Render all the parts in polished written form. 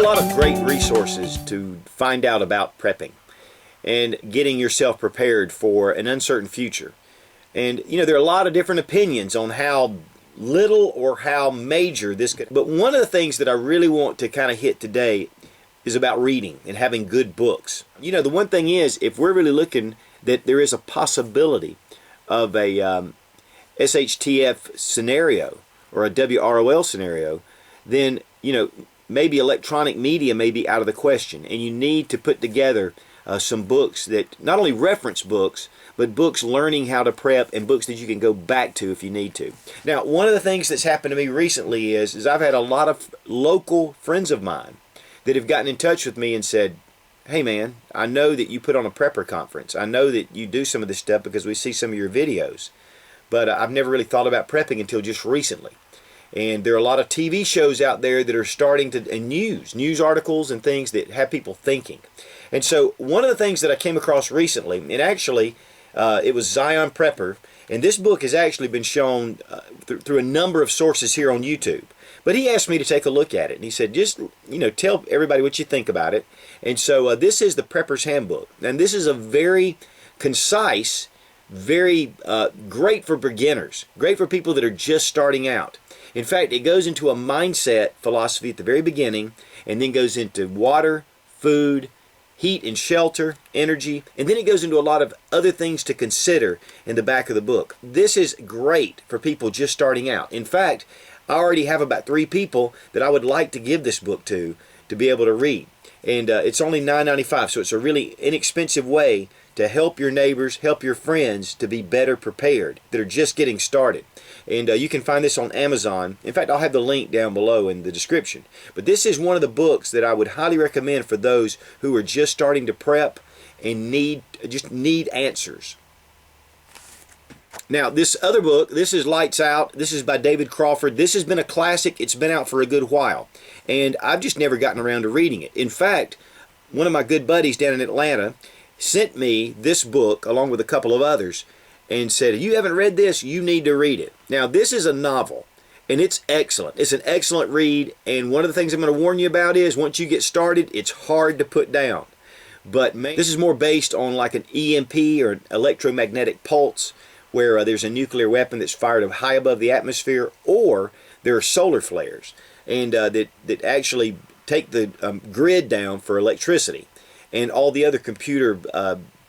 are a lot of great resources to find out about prepping and getting yourself prepared for an uncertain future. And there are a lot of different opinions on how little or how major this could. But one of the things that I really want to kind of hit today is about reading and having good books. The one thing is, if we're really looking that there is a possibility of a SHTF scenario or a WROL scenario, then maybe electronic media may be out of the question, and you need to put together some books that not only reference books, but books learning how to prep and books that you can go back to if you need to. Now, one of the things that's happened to me recently is I've had a lot of local friends of mine that have gotten in touch with me and said, hey man, I know that you put on a prepper conference. I know that you do some of this stuff because we see some of your videos, but I've never really thought about prepping until just recently. And there are a lot of TV shows out there that are starting to, and news articles and things that have people thinking. And so one of the things that I came across recently, and actually it was Zion Prepper, and this book has actually been shown through a number of sources here on YouTube. But he asked me to take a look at it, and he said, just, tell everybody what you think about it. And so this is the Prepper's Handbook. And this is a very concise, very great for beginners, great for people that are just starting out. In fact, it goes into a mindset philosophy at the very beginning, and then goes into water, food, heat and shelter, energy, and then it goes into a lot of other things to consider in the back of the book. This is great for people just starting out. In fact, I already have about 3 people that I would like to give this book to be able to read. And it's only $9.95, so it's a really inexpensive way to help your neighbors, help your friends to be better prepared that are just getting started. And you can find this on Amazon. In fact, I'll have the link down below in the description. But this is one of the books that I would highly recommend for those who are just starting to prep and need answers. Now, this other book, this is Lights Out. This is by David Crawford. This has been a classic. It's been out for a good while. And I've just never gotten around to reading it. In fact, one of my good buddies down in Atlanta sent me this book along with a couple of others and said, if you haven't read this, you need to read it. Now, this is a novel, and it's excellent. It's an excellent read, and one of the things I'm going to warn you about is once you get started, it's hard to put down. But this is more based on like an EMP or an electromagnetic pulse, where there's a nuclear weapon that's fired high above the atmosphere, or there are solar flares and that actually take the grid down for electricity, and all the other computer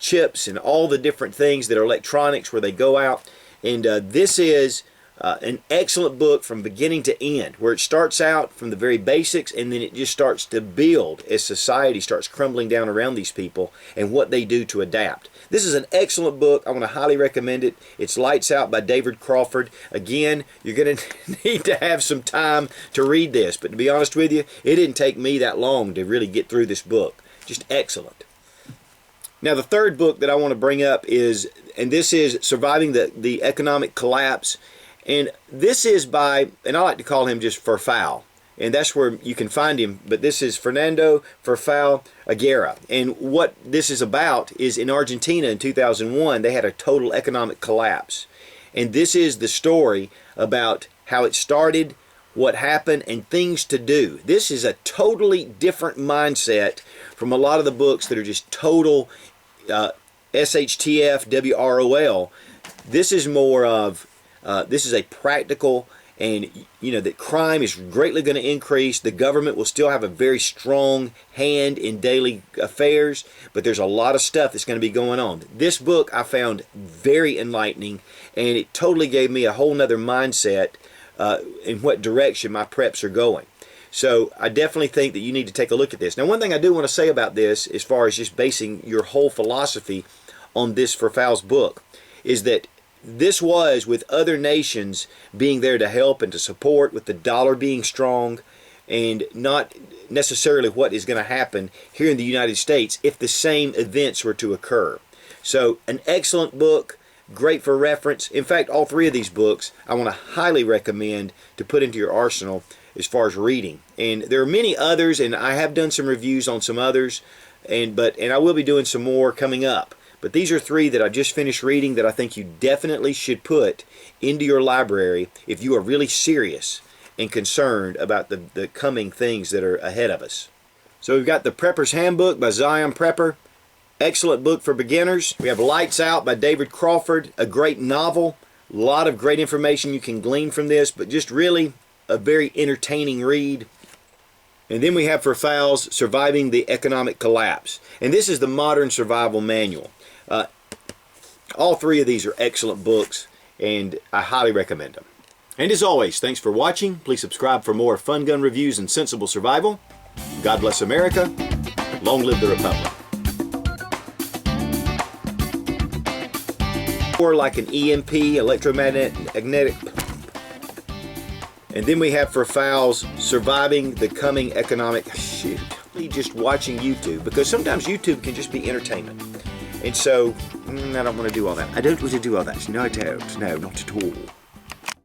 chips and all the different things that are electronics where they go out. And this is an excellent book from beginning to end, where it starts out from the very basics and then it just starts to build as society starts crumbling down around these people and what they do to adapt. This is an excellent book. I want to highly recommend it. It's Lights Out by David Crawford. Again, you're going to need to have some time to read this, but to be honest with you, it didn't take me that long to really get through this book. Just excellent. Now, the third book that I want to bring up is, and this is Surviving the Economic Collapse. And this is by, and I like to call him just Ferfal, and that's where you can find him. But this is Fernando Ferfal Aguirre. And what this is about is in Argentina in 2001, they had a total economic collapse. And this is the story about how it started, what happened, and things to do. This is a totally different mindset from a lot of the books that are just total SHTF, WROL. This is more of, this is a practical, and that crime is greatly going to increase. The government will still have a very strong hand in daily affairs, but there's a lot of stuff that's going to be going on. This book I found very enlightening, and it totally gave me a whole nother mindset in what direction my preps are going. So I definitely think that you need to take a look at this. Now, one thing I do want to say about this, as far as just basing your whole philosophy on this Ferfal's book, is that this was with other nations being there to help and to support, with the dollar being strong, and not necessarily what is going to happen here in the United States if the same events were to occur. So an excellent book, great for reference. In fact, all 3 of these books I want to highly recommend to put into your arsenal as far as reading. And there are many others, and I have done some reviews on some others, and I will be doing some more coming up. But these are 3 that I just finished reading that I think you definitely should put into your library if you are really serious and concerned about the coming things that are ahead of us. So we've got the Prepper's Handbook by Zion Prepper. Excellent book for beginners. We have Lights Out by David Crawford, a great novel. A lot of great information you can glean from this, but just really a very entertaining read. And then we have Ferfal's Surviving the Economic Collapse. And this is the Modern Survival Manual. All three of these are excellent books, and I highly recommend them. And as always, thanks for watching. Please subscribe for more fun gun reviews and sensible survival. God bless America. Long live the Republic. Or like an EMP, electromagnetic. And then we have Ferfal's Surviving the Coming Economic. Shoot, just watching YouTube, because sometimes YouTube can just be entertainment. And so, I don't want to do all that. I don't want to do all that. No, I don't. No, not at all.